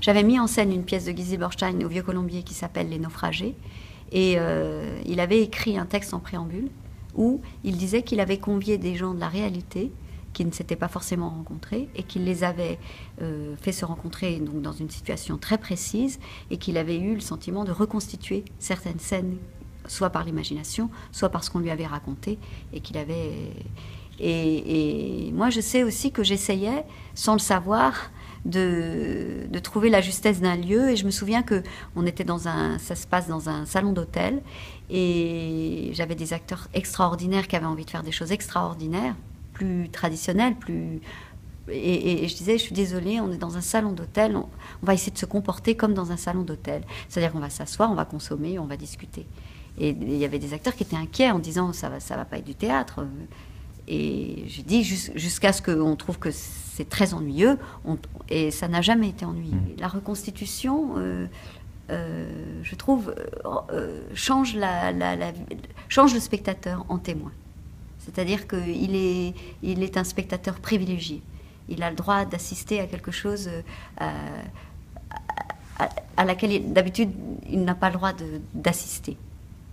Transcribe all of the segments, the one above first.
J'avais mis en scène une pièce de Guy Zilberstein au Vieux-Colombier qui s'appelle Les Naufragés. Et il avait écrit un texte en préambule où il disait qu'il avait convié des gens de la réalité qui ne s'étaient pas forcément rencontrés et qu'il les avait fait se rencontrer donc, dans une situation très précise et qu'il avait eu le sentiment de reconstituer certaines scènes, soit par l'imagination, soit par ce qu'on lui avait raconté et qu'il avait... Et moi, je sais aussi que j'essayais, sans le savoir, de trouver la justesse d'un lieu. Et je me souviens que ça se passe dans un salon d'hôtel. Et j'avais des acteurs extraordinaires qui avaient envie de faire des choses extraordinaires, plus traditionnelles, Et je disais, je suis désolée, on est dans un salon d'hôtel, on va essayer de se comporter comme dans un salon d'hôtel. C'est-à-dire qu'on va s'asseoir, on va consommer, on va discuter. Et il y avait des acteurs qui étaient inquiets en disant, ça va pas être du théâtre. Et je dis jusqu'à ce qu'on trouve que c'est très ennuyeux, et ça n'a jamais été ennuyeux. La reconstitution, je trouve, change le spectateur en témoin. C'est-à-dire qu'il est un spectateur privilégié. Il a le droit d'assister à quelque chose à laquelle d'habitude il n'a pas le droit d'assister.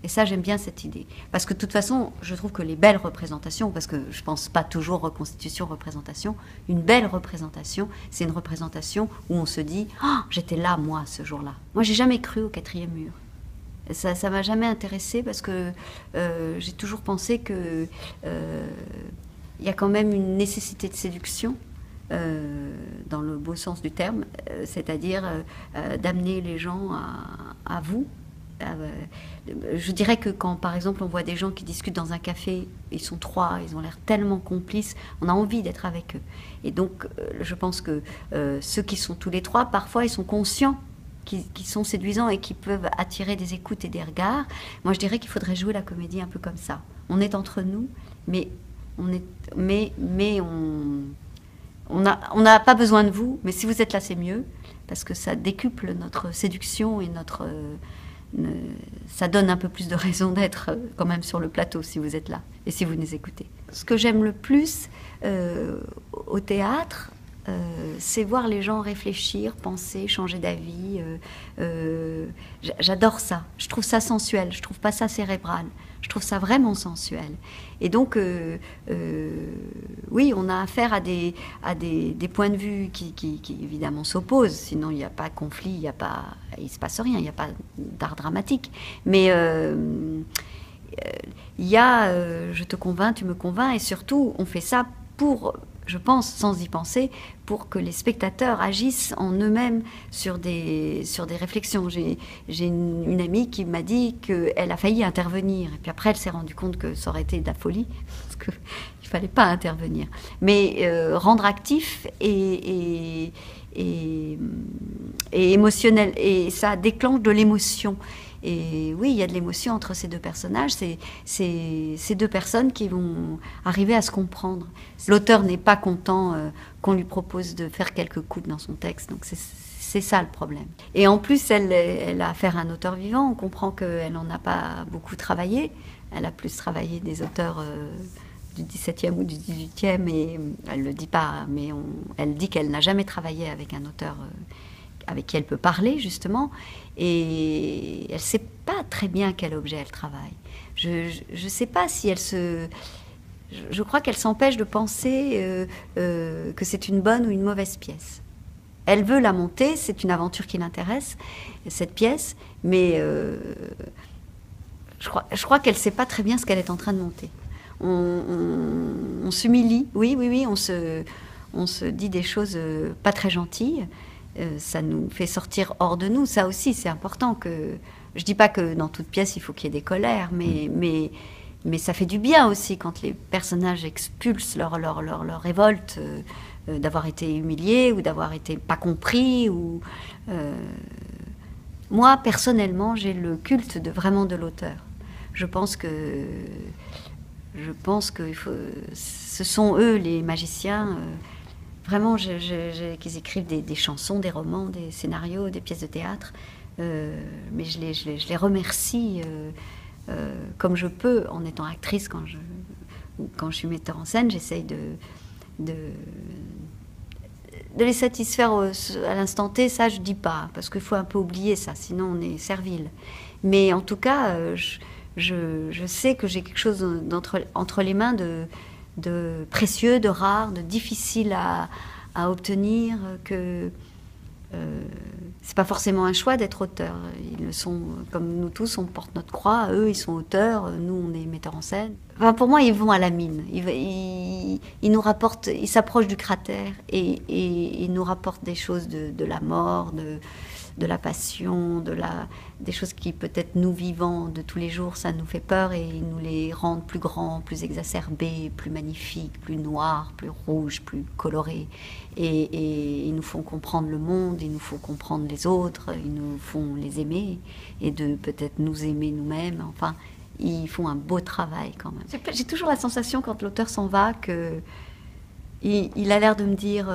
Et ça, j'aime bien cette idée. Parce que de toute façon, je trouve que les belles représentations, parce que je ne pense pas toujours reconstitution, représentation, une belle représentation, c'est une représentation où on se dit « Ah, j'étais là, moi, ce jour-là ». Moi, j'ai jamais cru au quatrième mur. Ça ne m'a jamais intéressée parce que j'ai toujours pensé que y a quand même une nécessité de séduction, dans le beau sens du terme, c'est-à-dire d'amener les gens à vous. Je dirais que quand, par exemple, on voit des gens qui discutent dans un café, ils sont trois, ils ont l'air tellement complices, on a envie d'être avec eux. Et donc, je pense que ceux qui sont tous les trois, parfois, ils sont conscients qui sont séduisants et qui peuvent attirer des écoutes et des regards. Moi, je dirais qu'il faudrait jouer la comédie un peu comme ça. On est entre nous, mais on n'a pas besoin de vous, mais si vous êtes là, c'est mieux, parce que ça décuple notre séduction et ça donne un peu plus de raison d'être quand même sur le plateau si vous êtes là et si vous nous écoutez. Ce que j'aime le plus au théâtre, c'est voir les gens réfléchir, penser, changer d'avis. J'adore ça. Je trouve ça sensuel. Je trouve pas ça cérébral. Je trouve ça vraiment sensuel. Et donc, oui, on a affaire à des points de vue qui évidemment s'opposent. Sinon, il n'y a pas de conflit, il se passe rien, il n'y a pas d'art dramatique. Mais il y a je te convainc, tu me convaincs, et surtout, on fait ça pour, je pense, sans y penser, pour que les spectateurs agissent en eux-mêmes sur des réflexions. J'ai une amie qui m'a dit qu'elle a failli intervenir. Et puis après, elle s'est rendue compte que ça aurait été de la folie, parce qu'il ne fallait pas intervenir. Mais rendre actif et émotionnel. Et ça déclenche de l'émotion. Et oui, il y a de l'émotion entre ces deux personnages. C'est ces deux personnes qui vont arriver à se comprendre. L'auteur n'est pas content qu'on lui propose de faire quelques coupes dans son texte. Donc c'est ça le problème. Et en plus, elle a affaire à un auteur vivant. On comprend qu'elle n'en a pas beaucoup travaillé. Elle a plus travaillé des auteurs du XVIIe ou du XVIIIe. Et elle ne le dit pas, mais elle dit qu'elle n'a jamais travaillé avec un auteur avec qui elle peut parler, justement, et elle ne sait pas très bien quel objet elle travaille. Je ne sais pas si elle se... Je crois qu'elle s'empêche de penser que c'est une bonne ou une mauvaise pièce. Elle veut la monter, c'est une aventure qui l'intéresse, cette pièce, mais je crois qu'elle ne sait pas très bien ce qu'elle est en train de monter. On s'humilie, oui, on se dit des choses pas très gentilles. Ça nous fait sortir hors de nous. Ça aussi, c'est important. Je dis pas que dans toute pièce, il faut qu'il y ait des colères, mais ça fait du bien aussi quand les personnages expulsent leur révolte d'avoir été humiliés ou d'avoir été pas compris. Moi, personnellement, j'ai le culte vraiment de l'auteur. Je pense que ce sont eux, les magiciens... Vraiment, qu'ils écrivent des chansons, des romans, des scénarios, des pièces de théâtre. Mais je les remercie comme je peux en étant actrice. Quand je suis metteur en scène, j'essaye De les satisfaire à l'instant T, ça je dis pas, parce qu'il faut un peu oublier ça, sinon on est servile. Mais en tout cas, je sais que j'ai quelque chose entre les mains de précieux, de rare, de difficile à obtenir, que c'est pas forcément un choix d'être auteur. Ils le sont, comme nous tous, on porte notre croix. Eux, ils sont auteurs. Nous, on est metteurs en scène. Enfin, pour moi, ils vont à la mine. Ils nous rapportent, ils s'approchent du cratère et ils nous rapportent des choses de la mort, de la passion, des choses qui peut-être nous vivants de tous les jours, ça nous fait peur et ils nous les rendent plus grands, plus exacerbés, plus magnifiques, plus noirs, plus rouges, plus colorés. Et ils nous font comprendre le monde, ils nous font comprendre les autres, ils nous font les aimer et de peut-être nous aimer nous-mêmes. Enfin, ils font un beau travail quand même. J'ai toujours la sensation quand l'auteur s'en va que il a l'air de me dire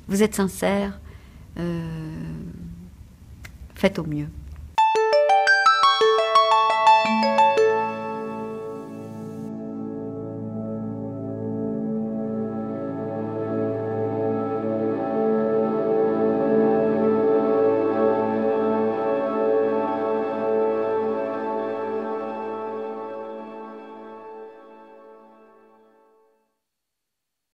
vous êtes sincère, faites au mieux.